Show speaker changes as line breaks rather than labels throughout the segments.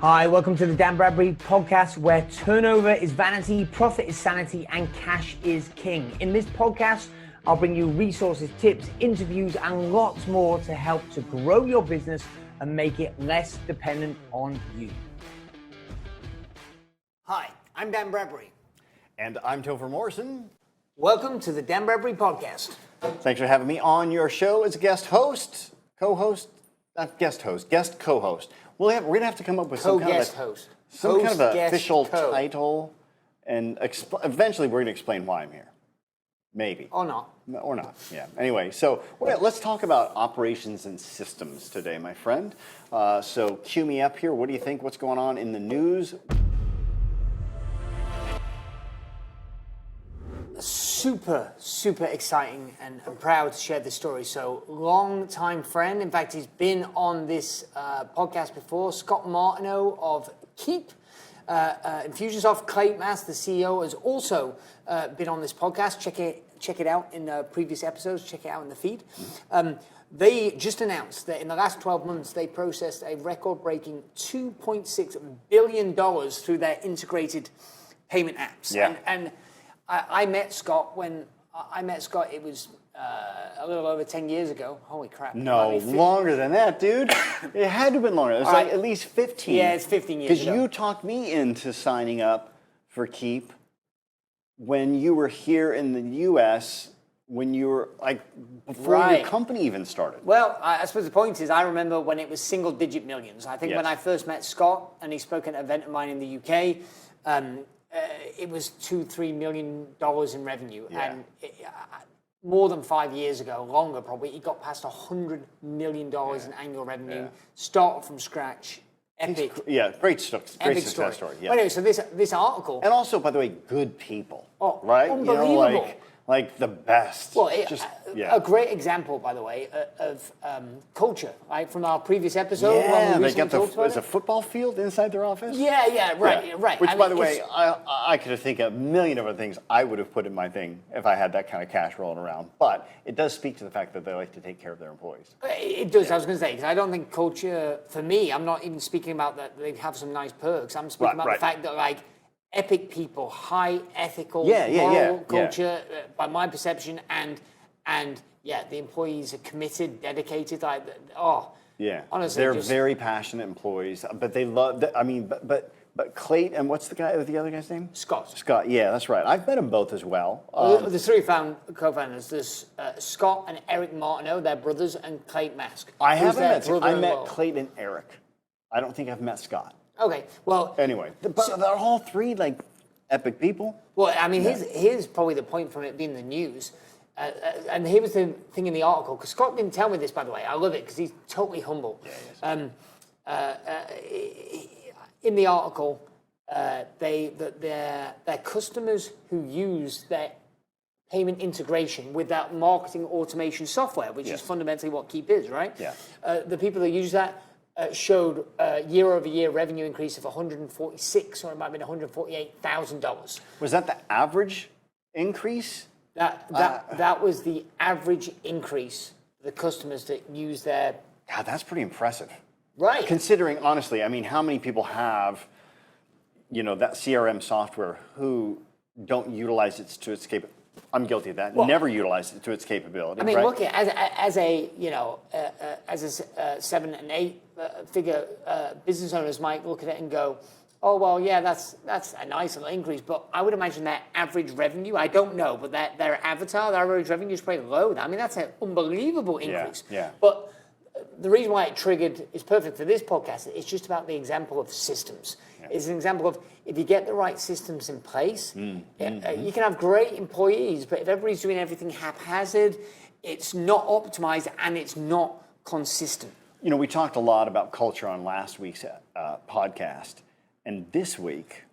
Hi, welcome to the Dan Bradbury podcast, where turnover is vanity, profit is sanity, and cash is king. In this podcast, I'll bring you resources, tips, interviews, and lots more to help to grow your business and make it less dependent on you. Hi, I'm Dan Bradbury.
And I'm Topher Morrison.
Welcome to the Dan Bradbury podcast.
Thanks for having me on your show as a guest host, co-host, not guest host, guest co-host. We're gonna have to come up with some kind of official title, and eventually we're gonna explain why I'm here. Maybe.
Or not.
Or not, yeah. Anyway, so let's talk about operations and systems today, my friend. So cue me up here. What do you think? What's going on in the news?
Super exciting and proud to share this story. So, long-time friend. In fact, he's been on this podcast before. Scott Martineau of Keep. Infusionsoft, Clayton Mass, the CEO, has also been on this podcast. Check it out in previous episodes. Check it out in the feed. They just announced that in the last 12 months, they processed a record-breaking $2.6 billion through their integrated payment apps.
Yeah.
And I met Scott when I met Scott. It was a little over 10 years ago. Holy crap!
No, longer than that, dude. It had to have been longer. It was at least 15.
Yeah, it's 15 years ago.
Because you talked me into signing up for Keep when you were here in the U.S. When you were before your company even started.
Well, I suppose the point is, I remember when it was single-digit millions. I think when I first met Scott and he spoke at an event of mine in the UK. It was $2-3 million in revenue, and more than 5 years ago, longer probably, he got past $100 million in annual revenue. Started from scratch, epic.
Great success story. Yeah.
Well, anyway, so this article,
and also, by the way, good people.
Oh,
right?
unbelievable.
Like the best.
Well, a great example, by the way, of culture, right? From our previous episode.
Yeah, they got there's a football field inside their office.
Right.
Which, by the way, I could think of a million other things I would have put in my thing if I had that kind of cash rolling around. But it does speak to the fact that they like to take care of their employees.
It does. I was going to say, because I don't think culture, for me, I'm not even speaking about that they have some nice perks. I'm speaking about the fact that, epic people, high ethical, moral culture, by my perception, and the employees are committed, dedicated. Honestly,
they're very passionate employees, but they love. But Clayton, and what's the other guy's name?
Scott.
Yeah, that's right. I've met them both as well.
There's three co-founders. There's Scott and Eric Martineau, they're brothers, and Clayton Mask.
I haven't met. I met Clayton and Eric. I don't think I've met Scott.
Okay, well...
Anyway, but they're all three, epic people.
Well, I mean, here's probably the point from it being the news. And here was the thing in the article, because Scott didn't tell me this, by the way. I love it, because he's totally humble. Yeah, in the article, their customers who use their payment integration with that marketing automation software, which is fundamentally what Keep is, right?
Yeah.
The people that use that showed a year-over-year revenue increase of $146,000, or it might have been $148,000.
Was that the average increase?
That was the average increase for the customers that use their...
God, that's pretty impressive.
Right.
Considering, honestly, I mean, how many people have, that CRM software who don't utilize it to its capability? I'm guilty of that. Well, never utilized it to its capability.
I mean, look at as a 7 and 8 figure business owners might look at it and go, oh well, yeah, that's a nice little increase. But I would imagine their average revenue, I don't know, but their avatar, their average revenue is pretty low. I mean, that's an unbelievable increase.
Yeah.
But the reason why it triggered is perfect for this podcast. It's just about the example of systems. Yeah. It's an example of if you get the right systems in place, you can have great employees, but if everybody's doing everything haphazard, it's not optimized and it's not consistent.
We talked a lot about culture on last week's podcast, and this week,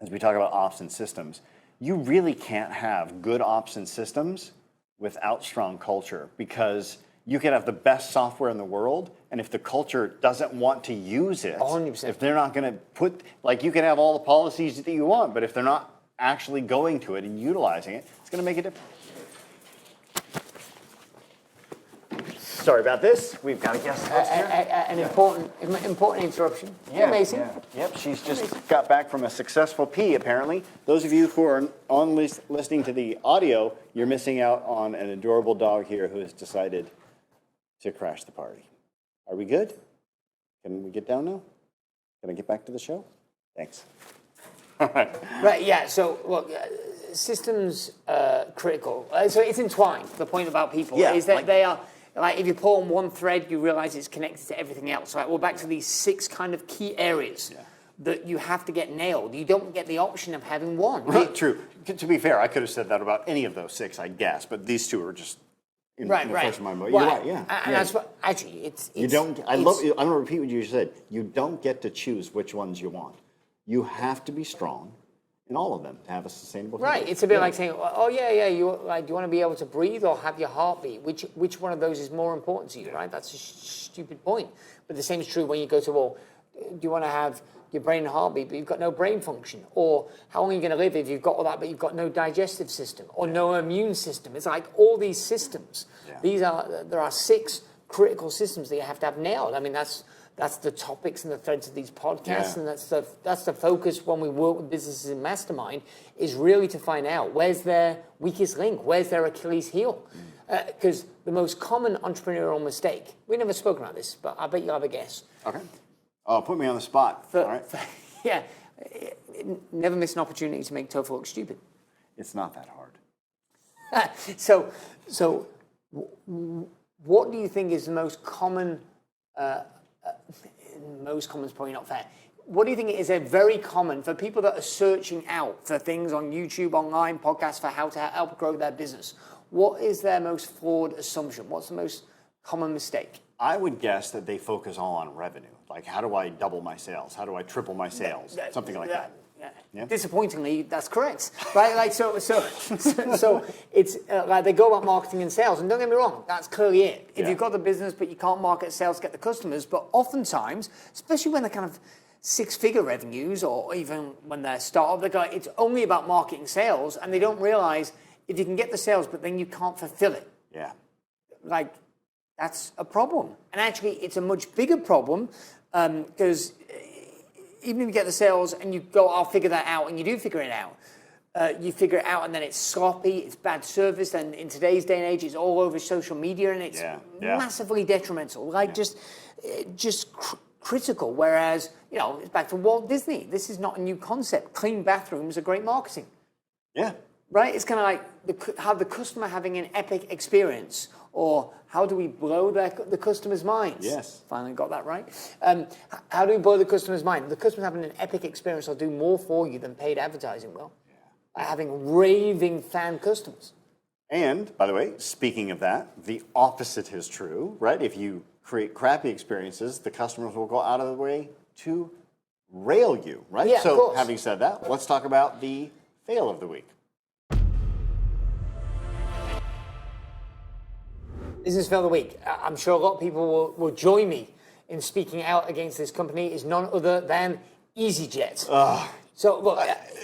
as we talk about ops and systems, you really can't have good ops and systems without strong culture, because you can have the best software in the world, and if the culture doesn't want to use it,
100%.
If they're not going to put, you can have all the policies that you want, but if they're not actually going to it and utilizing it, it's going to make a difference. Sorry about this. We've got a guest host here.
An important interruption.
Yeah,
Amazing.
yeah. Yep, she's just got back from a successful pee, apparently. Those of you who are listening to the audio, you're missing out on an adorable dog here who has decided to crash the party. Are we good? Can we get down now? Can I get back to the show? Thanks. All right.
Right, yeah, so look, systems critical. So it's entwined. The point about people is that they are, like, if you pull on one thread, you realize it's connected to everything else. Right? Well, back to these 6 kind of key areas that you have to get nailed. You don't get the option of having one.
True. To be fair, I could have said that about any of those 6, I guess, but these 2 are just in the first of my mind. You're right, yeah.
And that's what, actually, it's
you don't. I'm going to repeat what you just said. You don't get to choose which ones you want. You have to be strong in all of them to have a sustainable career.
Right. It's a bit like saying, oh, yeah, you like, do you want to be able to breathe or have your heart beat? Which one of those is more important to you, right? That's a stupid point. But the same is true when you go to, well, do you want to have your brain and heartbeat, but you've got no brain function? Or how long are you going to live if you've got all that, but you've got no digestive system or no immune system? It's like all these systems. Yeah. There are 6 critical systems that you have to have nailed. I mean, that's the topics and the threads of these podcasts, and that's the focus when we work with businesses in Mastermind, is really to find out where's their weakest link, where's their Achilles heel. Because the most common entrepreneurial mistake, we've never spoken about this, but I bet you'll have a guess.
Okay. Oh, put me on the spot. All right.
Never miss an opportunity to make Topher look stupid.
It's not that hard.
So what do you think is the most common? Most common is probably not fair. What do you think is a very common for people that are searching out for things on YouTube, online, podcasts for how to help grow their business? What is their most flawed assumption? What's the most common mistake?
I would guess that they focus all on revenue. Like, how do I double my sales? How do I triple my sales? Something like that. Yeah.
Disappointingly, that's correct, right? Like so it's like they go about marketing and sales, and don't get me wrong, that's clearly it. If you've got the business but you can't market sales, get the customers. But oftentimes, especially when they're kind of 6-figure revenues, or even when they're startup, they go, it's only about marketing sales, and they don't realize if you can get the sales, but then you can't fulfill it.
Yeah.
Like, that's a problem, and actually, it's a much bigger problem because. Even if you get the sales and you go, I'll figure that out, and you do figure it out, you figure it out and then it's sloppy, it's bad service, and in today's day and age, it's all over social media, and it's massively detrimental, like just critical. Whereas, it's back to Walt Disney. This is not a new concept. Clean bathrooms are great marketing. Yeah. Right? It's kind of like have the customer having an epic experience, or how do we blow the customer's minds?
Yes.
Finally got that right. How do we blow the customer's mind? The customer's having an epic experience will do more for you than paid advertising will. By having raving fan customers.
And, by the way, speaking of that, the opposite is true, right? If you create crappy experiences, the customers will go out of the way to rail you, right?
Yeah,
so,
of course.
Having said that, let's talk about the fail of the week.
Business fail of the week. I'm sure a lot of people will join me in speaking out against this company. Is none other than EasyJet. So look,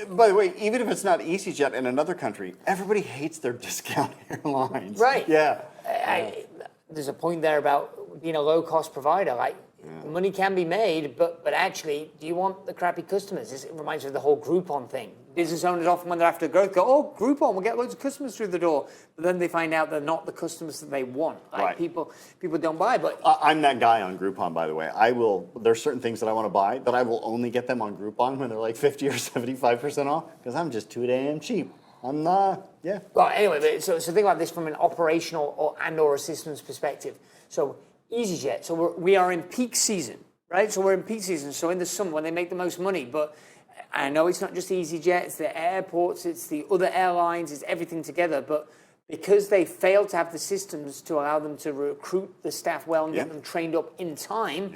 by the way, even if it's not EasyJet in another country, everybody hates their discount airlines.
Right.
Yeah.
There's a point there about being a low-cost provider. Like, money can be made, but actually, do you want the crappy customers? It reminds me of the whole Groupon thing. Business owners often, when they're after growth, go, oh, Groupon, we'll get loads of customers through the door. But then they find out they're not the customers that they want. Like,
right.
People don't buy. But
I'm that guy on Groupon, by the way. There's certain things that I want to buy, but I will only get them on Groupon when they're like 50 or 75% off, because I'm just too damn cheap. I'm not,
Well, anyway, so think about this from an operational or a systems perspective. So EasyJet, so we are in peak season, right? So we're in peak season, so in the summer when they make the most money, but I know it's not just EasyJet, it's the airports, it's the other airlines, it's everything together, but because they failed to have the systems to allow them to recruit the staff well and get them trained up in time,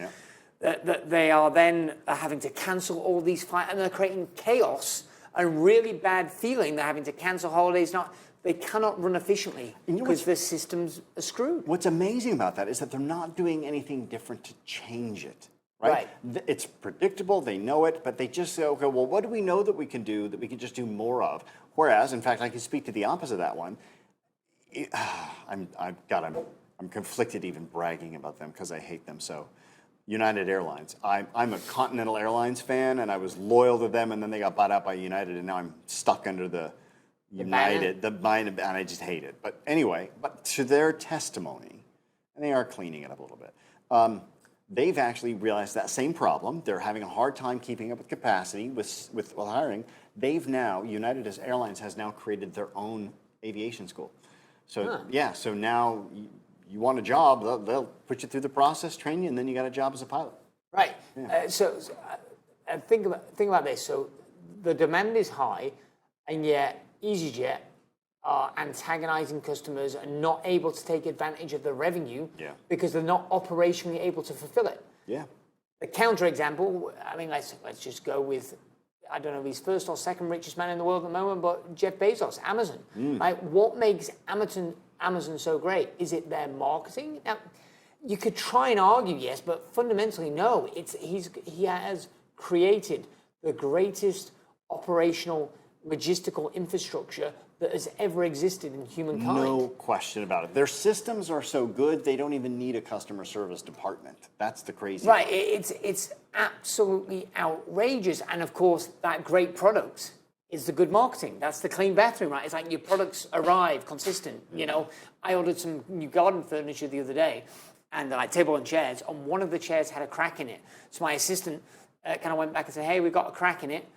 that they are then having to cancel all these flights, and they're creating chaos and really bad feeling. They're having to cancel holidays. They cannot run efficiently because their systems are screwed.
What's amazing about that is that they're not doing anything different to change it. Right? It's predictable, they know it, but they just say, okay, well, what do we know that we can do that we can just do more of? Whereas, in fact, I can speak to the opposite of that one. I'm I'm conflicted even bragging about them because I hate them so. United Airlines. I'm a Continental Airlines fan, and I was loyal to them, and then they got bought out by United, and now I'm stuck under the United, and I just hate it. But anyway, but to their testimony, and they are cleaning it up a little bit, they've actually realized that same problem. They're having a hard time keeping up with capacity, with hiring. They've now, United Airlines has now created their own aviation school. So so now you want a job, they'll put you through the process, train you, and then you got a job as a pilot.
Right. Yeah. Think about this. So the demand is high, and yet EasyJet are antagonizing customers and not able to take advantage of the revenue because they're not operationally able to fulfill it.
Yeah.
The counterexample, I mean, let's just go with, I don't know if he's first or second richest man in the world at the moment, but Jeff Bezos, Amazon. Right? What makes Amazon so great? Is it their marketing? Now, you could try and argue yes, but fundamentally no. He has created the greatest operational logistical infrastructure that has ever existed in humankind.
No question about it. Their systems are so good, they don't even need a customer service department. That's the crazy
Right, it's absolutely outrageous. And of course, that great product is the good marketing. That's the clean bathroom, right? It's like your products arrive consistent. You know, I ordered some new garden furniture the other day, and like table and chairs, and one of the chairs had a crack in it. So my assistant kind of went back and said, hey, we've got a crack in it.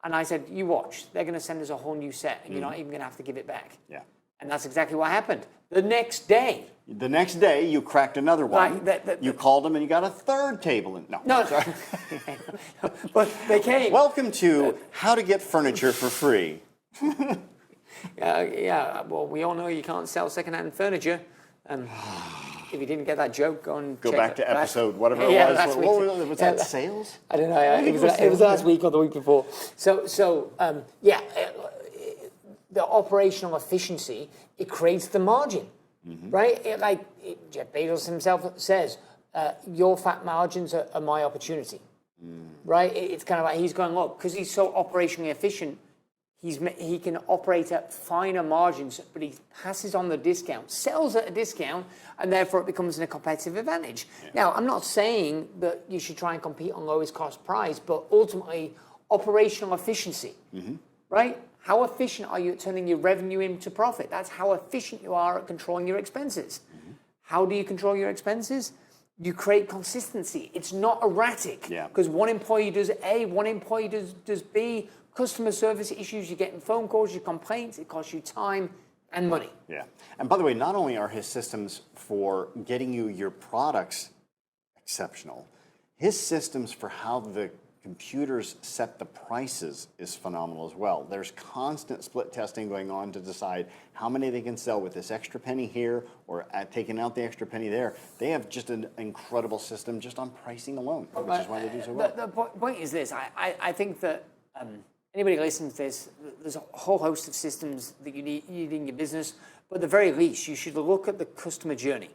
And I said, you watch, they're going to send us a whole new set, and you're not even going to have to give it back. Yeah. And that's exactly what happened. The next day,
you cracked another one. You called them, and you got a third table. No. Sorry.
But they came.
Welcome to How to Get Furniture for Free.
Well, we all know you can't sell secondhand furniture. If you didn't get that joke, go
back to episode whatever it was. Was that sales?
I don't know. It was last week or the week before. The operational efficiency, it creates the margin, right? Jeff Bezos himself says, your fat margins are my opportunity, right? It's kind of like he's going, look, because he's so operationally efficient, he can operate at finer margins, but he passes on the discount, sells at a discount, and therefore it becomes a competitive advantage. Yeah. Now, I'm not saying that you should try and compete on lowest cost price, but ultimately, operational efficiency, right? How efficient are you at turning your revenue into profit? That's how efficient you are at controlling your expenses. How do you control your expenses? You create consistency. It's not erratic, because one employee does A, one employee does B. Customer service issues, you're getting phone calls, your complaints, it costs you time and money. Yeah.
And by the way, not only are his systems for getting you your products exceptional, his systems for how the computers set the prices is phenomenal as well. There's constant split testing going on to decide how many they can sell with this extra penny here or taking out the extra penny there. They have just an incredible system just on pricing alone, which is why they do so well.
The point is this, I think that anybody listening to this, there's a whole host of systems that you need in your business, but at the very least, you should look at the customer journey,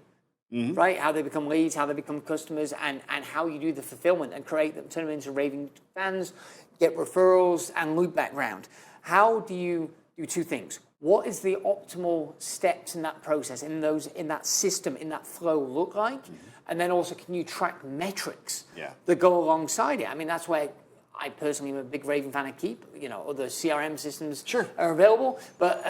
right? How they become leads, how they become customers, and how you do the fulfillment and turn them into raving fans, get referrals, and loop back round. How do you do two things? What is the optimal steps in that process, in that system, in that flow look like? And then also, can you track metrics that go alongside it? I mean, that's where I personally am a big raving fan of Keep. You know, other CRM systems are available, but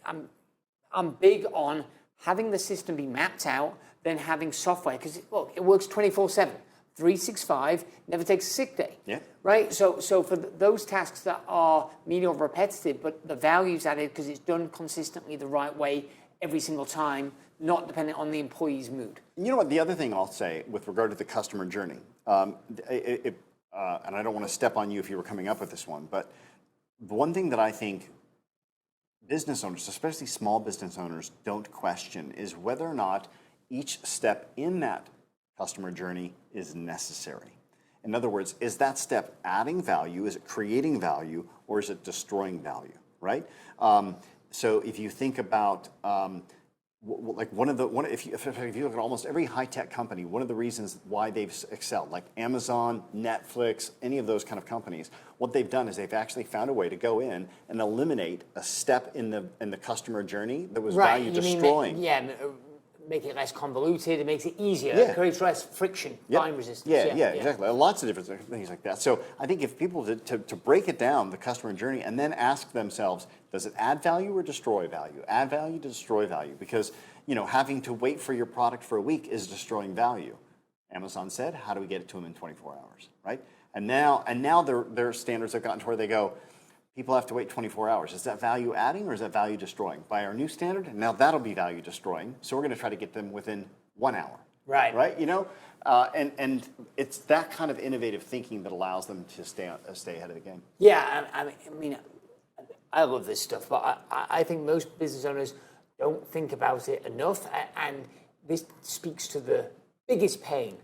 I'm big on having the system be mapped out, then having software, because it works 24/7, 365, never takes a sick day. Yeah. Right. So for those tasks that are medium or repetitive, but the value's added because it's done consistently the right way every single time, not dependent on the employee's mood.
You know what? The other thing I'll say with regard to the customer journey, and I don't want to step on you if you were coming up with this one, but the one thing that I think business owners, especially small business owners, don't question is whether or not each step in that customer journey is necessary. In other words, is that step adding value, is it creating value, or is it destroying value, right? So if you think about if you look at almost every high-tech company, one of the reasons why they've excelled, like Amazon, Netflix, any of those kind of companies, what they've done is they've actually found a way to go in and eliminate a step in the customer journey that was value destroying.
make it less convoluted. It makes it easier.
Yeah.
It creates less friction, time resistance.
Yeah, exactly. Lots of different things like that. So I think if people to break it down, the customer journey, and then ask themselves, does it add value or destroy value? Add value to destroy value, because having to wait for your product for a week is destroying value. Amazon said, how do we get it to them in 24 hours, right? And now their standards have gotten to where they go, people have to wait 24 hours. Is that value adding or is that value destroying? By our new standard, now that'll be value destroying. So we're going to try to get them within 1 hour.
Right.
Right. And it's that kind of innovative thinking that allows them to stay ahead of the game.
Yeah, I mean, I love this stuff, but I think most business owners don't think about it enough, and this speaks to the biggest pain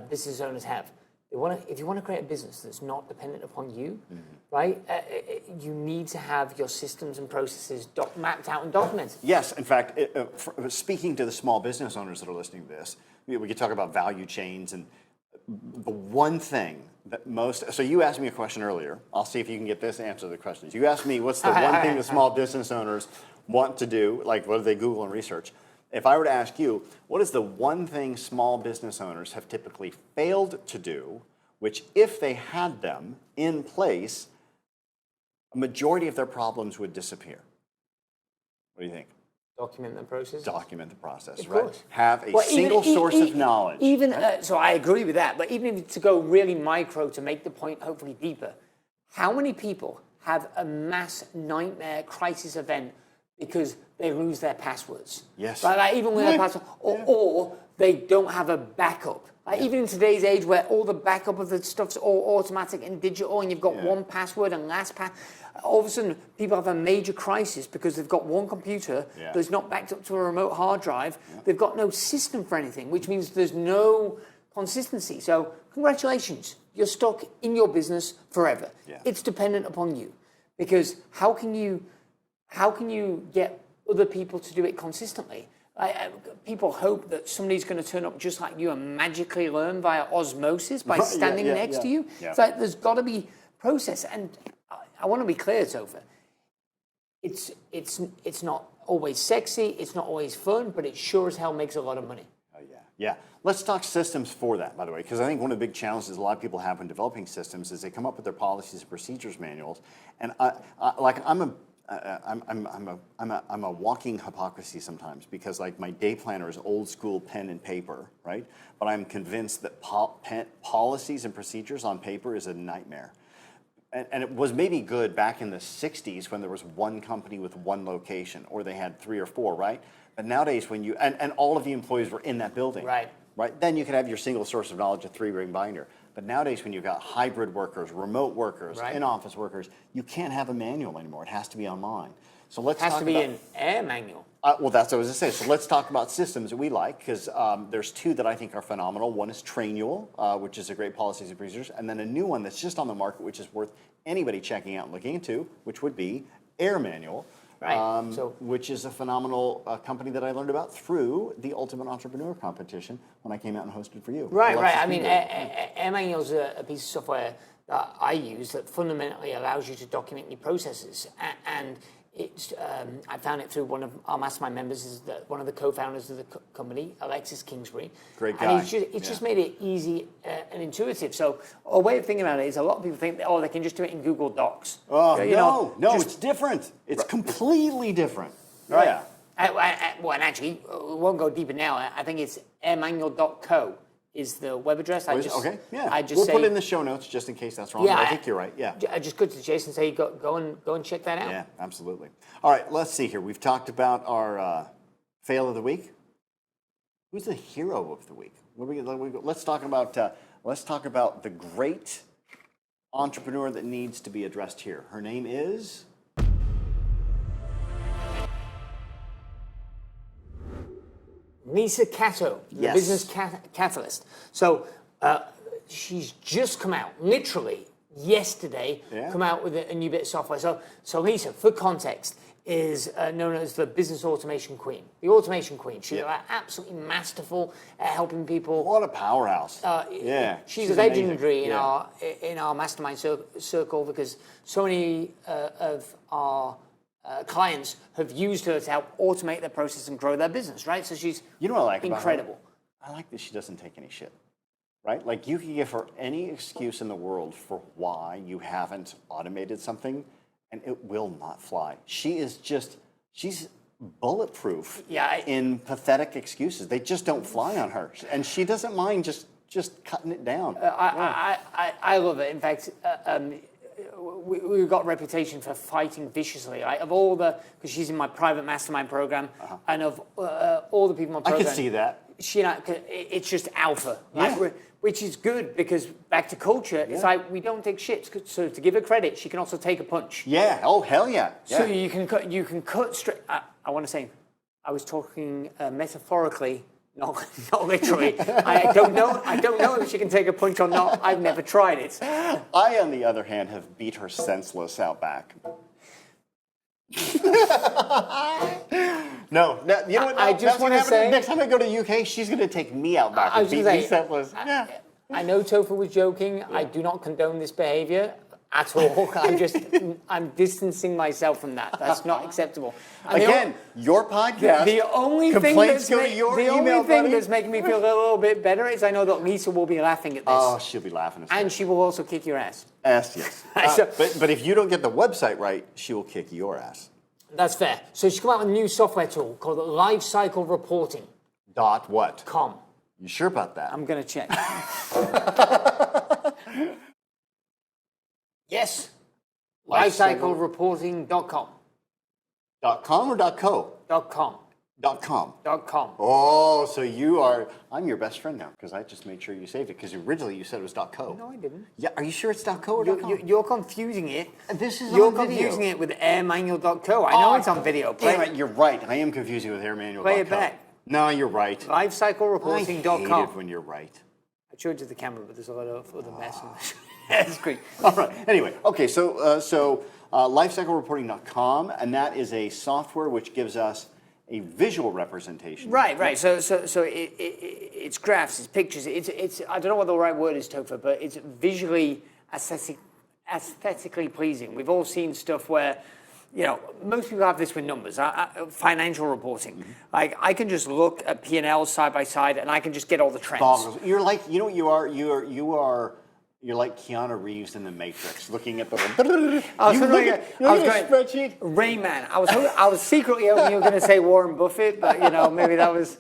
business owners have. If you want to create a business that's not dependent upon you, right? You need to have your systems and processes mapped out and documented.
Yes, in fact, speaking to the small business owners that are listening to this, we could talk about value chains, and the one thing that so you asked me a question earlier. I'll see if you can get this answer to the questions. You asked me what's the one thing that small business owners want to do, like what do they Google and research? If I were to ask you, what is the one thing small business owners have typically failed to do, which if they had them in place, a majority of their problems would disappear? What do you think?
Document the process.
Document the process,
of
right?
Course.
Have a single source of knowledge.
So I agree with that, but even to go really micro to make the point hopefully deeper, how many people have a mass nightmare crisis event because they lose their passwords?
Yes.
Right? Like even with their password, or they don't have a backup. Like even in today's age where all the backup of the stuff's all automatic and digital, and you've got one password and LastPass, all of a sudden people have a major crisis because they've got one computer that's not backed up to a remote hard drive. They've got no system for anything, which means there's no consistency. So congratulations, you're stuck in your business forever. It's dependent upon you, because how can you get other people to do it consistently? People hope that somebody's going to turn up just like you and magically learn via osmosis by standing next to you. It's like there's got to be process, and I want to be clear, Topher. It's not always sexy, it's not always fun, but it sure as hell makes a lot of money.
Yeah. Let's talk systems for that, by the way, because I think one of the big challenges a lot of people have when developing systems is they come up with their policies and procedures manuals, and I'm a walking hypocrisy sometimes, because like my day planner is old school pen and paper, right? But I'm convinced that policies and procedures on paper is a nightmare. And it was maybe good back in the 60s when there was one company with one location, or they had 3 or 4, right? But nowadays when and all of the employees were in that building. Right. Then you could have your single source of knowledge, a 3-ring binder. But nowadays, when you've got hybrid workers, remote workers, in-office workers, you can't have a manual anymore. It has to be online. So let's talk about... It has to be an AirManual. Well, that's what I was going to say. So let's talk about systems that we like, because there's 2 that I think are phenomenal. One is Trainual, which is a great policies and procedures, and then a new one that's just on the market, which is worth anybody checking out and looking into, which would be AirManual. Which is a phenomenal company that I learned about through the Ultimate Entrepreneur competition when I came out and hosted for you.
Right. I mean, AirManual is a piece of software that I use that fundamentally allows you to document your processes. And it's I found it through one of our mastermind members, is one of the co-founders of the company, Alexis Kingsbury. Great guy. And it's just made it easy and intuitive. So a way of thinking about it is a lot of people think, they can just do it in Google Docs.
No, it's different. It's completely different.
Right. Yeah. And actually, we won't go deeper now. I think it's airmanual.co is the web address. We'll put it in the show notes just in case that's wrong. I think you're right. I just go to Jason and say, go and check that out.
Yeah, absolutely. All right, let's see here. We've talked about our fail of the week. Who's the hero of the week? Let's talk about the great entrepreneur that needs to be addressed here. Her name is
Lisa Cato, the business catalyst. So she's just come out, literally yesterday, come out with a new bit of software. So Lisa, for context, is known as the business automation queen. The automation queen. She's absolutely masterful at helping people.
What a powerhouse.
She's legendary in our mastermind circle, because so many of our clients have used her to help automate their process and grow their business, right? So she's
You know what I like
incredible.
about her? I like that she doesn't take any shit, right? Like you can give her any excuse in the world for why you haven't automated something, and it will not fly. She's bulletproof in pathetic excuses. They just don't fly on her, and she doesn't mind just cutting it down.
I love it. In fact, we've got a reputation for fighting viciously. Right? Of all because she's in my private mastermind program, and of all the people in my program,
I can see that.
It's just alpha, which is good because back to culture, it's like we don't take shit. So to give her credit, she can also take a punch.
Yeah. Oh hell yeah.
So you can cut straight. I want to say, I was talking metaphorically. Not literally. I don't know if she can take a punch or not. I've never tried it.
I, on the other hand, have beat her senseless out back. No, you know what?
I just want to say,
next time I go to the UK, she's going to take me out back and beat me senseless.
I know Topher was joking. I do not condone this behavior at all. I'm distancing myself from that. That's not acceptable. And
again, your podcast.
The only thing that's making me feel a little bit better is I know that Lisa will be laughing at this.
Oh, she'll be laughing.
And she will also kick your ass.
Yes. But if you don't get the website right, she will kick your ass.
That's fair. So she's come out with a new software tool called Lifecycle Reporting.
.what?
.com.
You sure about that?
I'm going to check. Yes. Lifecyclereporting.com.
.com or .co?
.com.
.com.
.com.
Oh, so I'm your best friend now because I just made sure you saved it because originally you said it was .co.
No, I didn't.
Yeah, are you sure it's .co or .com?
You're confusing it.
This is
You're
on video.
confusing it with AirManual.co. I know it's on video.
Damn it, you're right. I am confusing it with AirManual.co.
Play it back.
No, you're right.
Lifecyclereporting.com.
I hate it when you're right.
I showed you the camera, but there's a lot of other mess in this. That's great.
All right. Anyway, okay, so lifecyclereporting.com, and that is a software which gives us a visual representation.
Right. So it's graphs, it's pictures. It's I don't know what the right word is, Topher, but it's visually aesthetically pleasing. We've all seen stuff where, most people have this with numbers, financial reporting. Mm-hmm. Like I can just look at P&Ls side by side, and I can just get all the trends.
You're like, you know what you are. You're like Keanu Reeves in The Matrix, looking at the.
I was going
spreadsheet.
Rayman. I was secretly hoping you were going to say Warren Buffett, but maybe that's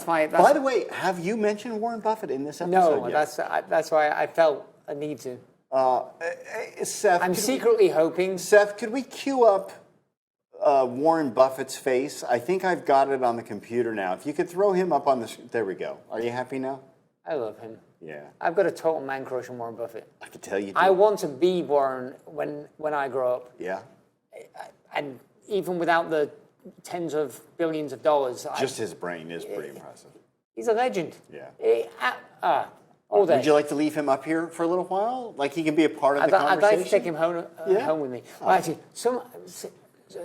my.
By the way, have you mentioned Warren Buffett in this episode?
No,
yet?
that's why I felt a need to.
Seth,
I'm secretly hoping.
Seth, could we cue up Warren Buffett's face? I think I've got it on the computer now. If you could throw him up on the. There we go. Are you happy now?
I love him.
Yeah.
I've got a total man crush on Warren Buffett.
I can tell you do.
I want to be Warren when I grow up.
Yeah.
And even without the tens of billions of dollars.
Just his brain is pretty impressive.
He's a legend.
Yeah.
All day.
Would you like to leave him up here for a little while? Like he can be a part of the conversation?
I'd like to take him home with me. Well, actually,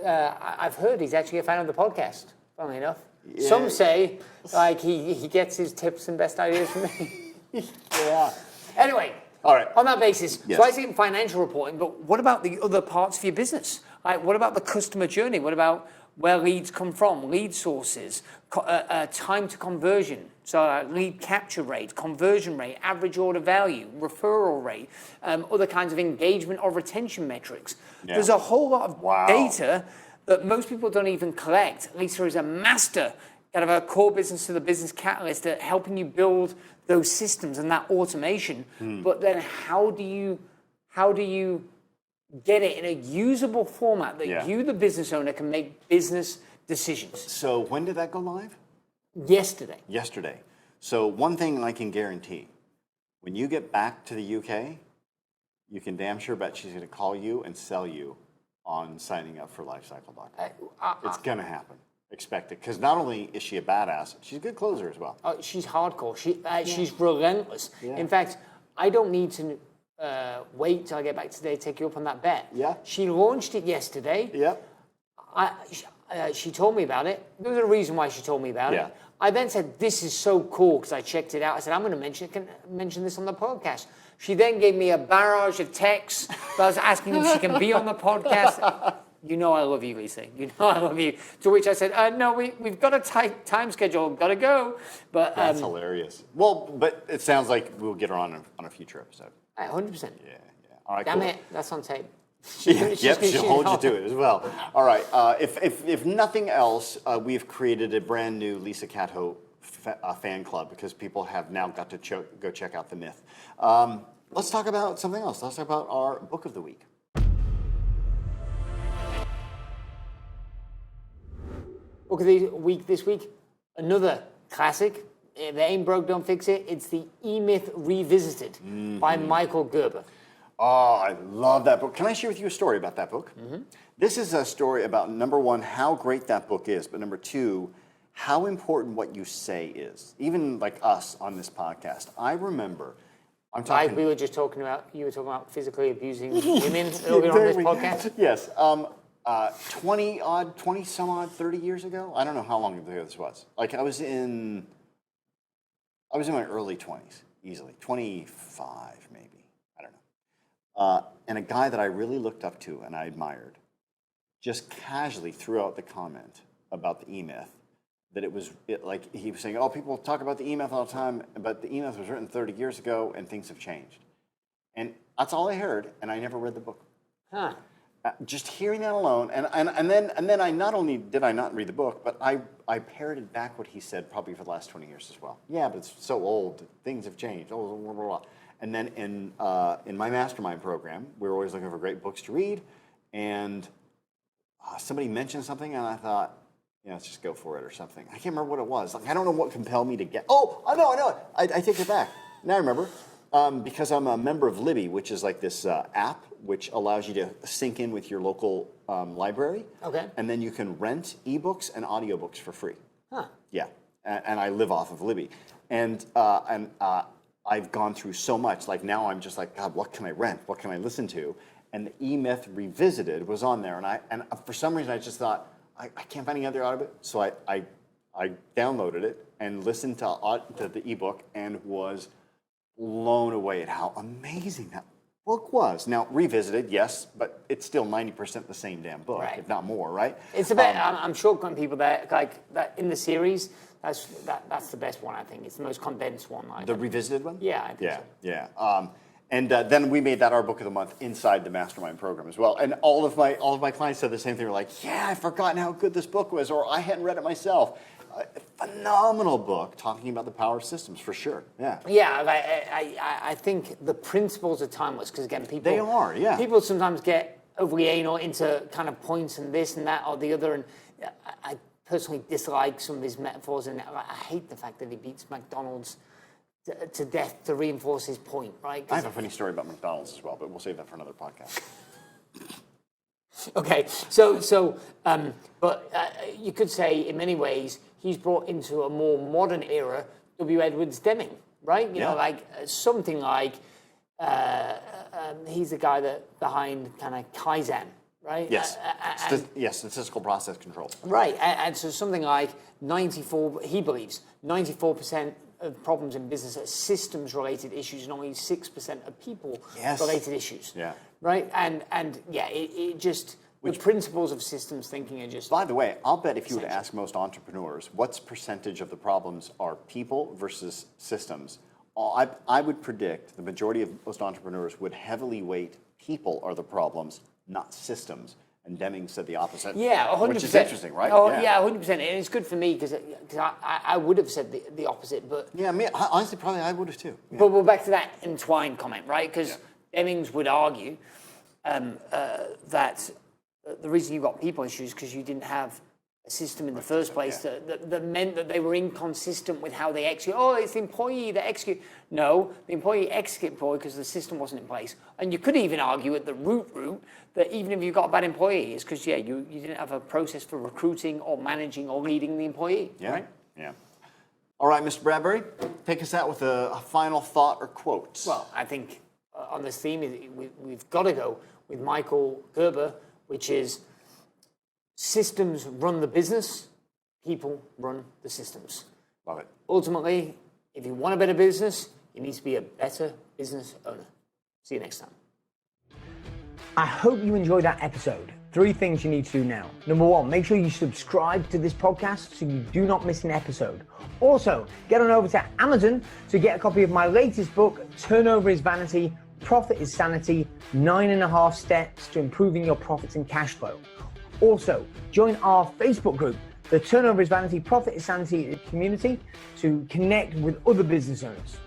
I've heard he's actually a fan of the podcast, funnily enough. Yeah. Some say like he gets his tips and best ideas from me.
Yeah.
Anyway,
all right.
On that basis,
yes.
So I see it in financial reporting, but what about the other parts of your business? Like, what about the customer journey? What about where leads come from, lead sources, time to conversion, so lead capture rate, conversion rate, average order value, referral rate, other kinds of engagement or retention metrics. Yeah. There's a whole lot of data that most people don't even collect. Lisa is a master out of her core business to the business catalyst at helping you build those systems and that automation. But then how do you get it in a usable format that you, the business owner, can make business decisions?
So when did that go live?
Yesterday.
So one thing I can guarantee, when you get back to the UK, you can damn sure bet she's going to call you and sell you on signing up for lifecycle.com. It's going to happen. Expect it. Because not only is she a badass, she's a good closer as well.
She's hardcore. She's relentless. Yeah. In fact, I don't need to wait till I get back today to take you up on that bet.
Yeah.
She launched it yesterday.
Yep.
She told me about it. There was a reason why she told me about it. I then said, this is so cool, because I checked it out. I said, I'm going to mention this on the podcast. She then gave me a barrage of texts. I was asking if she can be on the podcast. you know I love you, Lisa. You know I love you. To which I said, no, we've got a tight time schedule. Got to go. But
that's hilarious. Well, but it sounds like we'll get her on a future episode.
100%.
Yeah. All right,
Damn
cool.
it, that's on tape.
She'll hold you to it as well. All right. If nothing else, we've created a brand new Lisa Catho fan club because people have now got to go check out The Myth. Let's talk about something else. Let's talk about our book of the week.
Book of the week this week, another classic. If it ain't broke, don't fix it. It's the EMyth Revisited by Michael Gerber.
Oh, I love that book. Can I share with you a story about that book? Mm-hmm. This is a story about, number one, how great that book is, but number two, how important what you say is. Even like us on this podcast. I remember, I'm talking...
We were just talking about, you were talking about physically abusing women earlier on this podcast?
Yes. 20 some odd, 30 years ago? I don't know how long ago this was. Like I was in my early 20s, easily. 25 maybe. I don't know. And a guy that I really looked up to and I admired just casually threw out the comment about the EMyth that like he was saying, oh, people talk about the EMyth all the time, but the EMyth was written 30 years ago and things have changed. And that's all I heard, and I never read the book.
Huh.
Just hearing that alone, and then I not only did I not read the book, but I parroted back what he said probably for the last 20 years as well. Yeah, but it's so old, things have changed. Oh, blah, blah, blah. And then in my mastermind program, we were always looking for great books to read, and somebody mentioned something, and I thought, let's just go for it or something. I can't remember what it was. Like I don't know what compelled me to get. Oh, I know it. I take it back. Now I remember. Because I'm a member of Libby, which is like this app which allows you to sync in with your local library.
Okay.
And then you can rent ebooks and audiobooks for free.
Huh.
Yeah. And I live off of Libby. And I've gone through so much. Like now I'm just like, God, what can I rent? What can I listen to? And the EMyth Revisited was on there. And for some reason I just thought, I can't find any other audiobook. So I downloaded it and listened to the ebook and was blown away at how amazing that book was. Now, revisited, yes, but it's still 90% the same damn book,
right,
if not more, right?
It's a bit, I'm sure people that like that in the series, that's the best one, I think. It's the most condensed one.
The revisited one?
Yeah, I think so.
Yeah. And then we made that our book of the month inside the mastermind program as well. And all of my clients said the same thing. They're like, yeah, I've forgotten how good this book was, or I hadn't read it myself. Phenomenal book talking about the power of systems, for sure. Yeah.
Yeah, I think the principles are timeless because again, people
they are. Yeah.
People sometimes get overly anal into kind of points and this and that or the other, and I personally dislike some of his metaphors, and I hate the fact that he beats McDonald's to death to reinforce his point. Right.
I have a funny story about McDonald's as well, but we'll save that for another podcast.
Okay, but you could say in many ways he's brought into a more modern era W. Edwards Deming, right? You know, like something like he's the guy that behind kind of Kaizen, right?
Yes, statistical process control.
Right, and so something like 94, he believes, 94% of problems in business are systems-related issues, and only 6% are people-related issues.
Yeah.
Right, and it just the principles of systems thinking are just.
By the way, I'll bet if you would ask most entrepreneurs, what's percentage of the problems are people versus systems? I would predict the majority of most entrepreneurs would heavily weight people are the problems, not systems. And Deming said the opposite.
Yeah, 100%.
Which is interesting, right?
Oh, yeah, 100%. And it's good for me because I would have said the opposite, but.
Yeah, honestly, probably I would have too. Yeah.
But we're back to that entwined comment, right? Because Demings would argue that the reason you got people issues because you didn't have a system in the first place that meant that they were inconsistent with how they execute. Oh, it's the employee that execute. No, the employee execute because the system wasn't in place. And you could even argue at the root that even if you got a bad employee, it's because, you didn't have a process for recruiting or managing or leading the employee, right?
Yeah. All right, Mr. Bradbury, take us out with a final thought or quote.
Well, I think on this theme, we've got to go with Michael Gerber, which is systems run the business, people run the systems.
Love it.
Ultimately, if you want a better business, you need to be a better business owner. See you next time. I hope you enjoyed that episode. 3 things you need to do now. Number 1, make sure you subscribe to this podcast so you do not miss an episode. Also, get on over to Amazon to get a copy of my latest book, Turnover is Vanity, Profit is Sanity, 9.5 steps to improving your profits and cash flow. Also, join our Facebook group, the Turnover is Vanity, Profit is Sanity community, to connect with other business owners.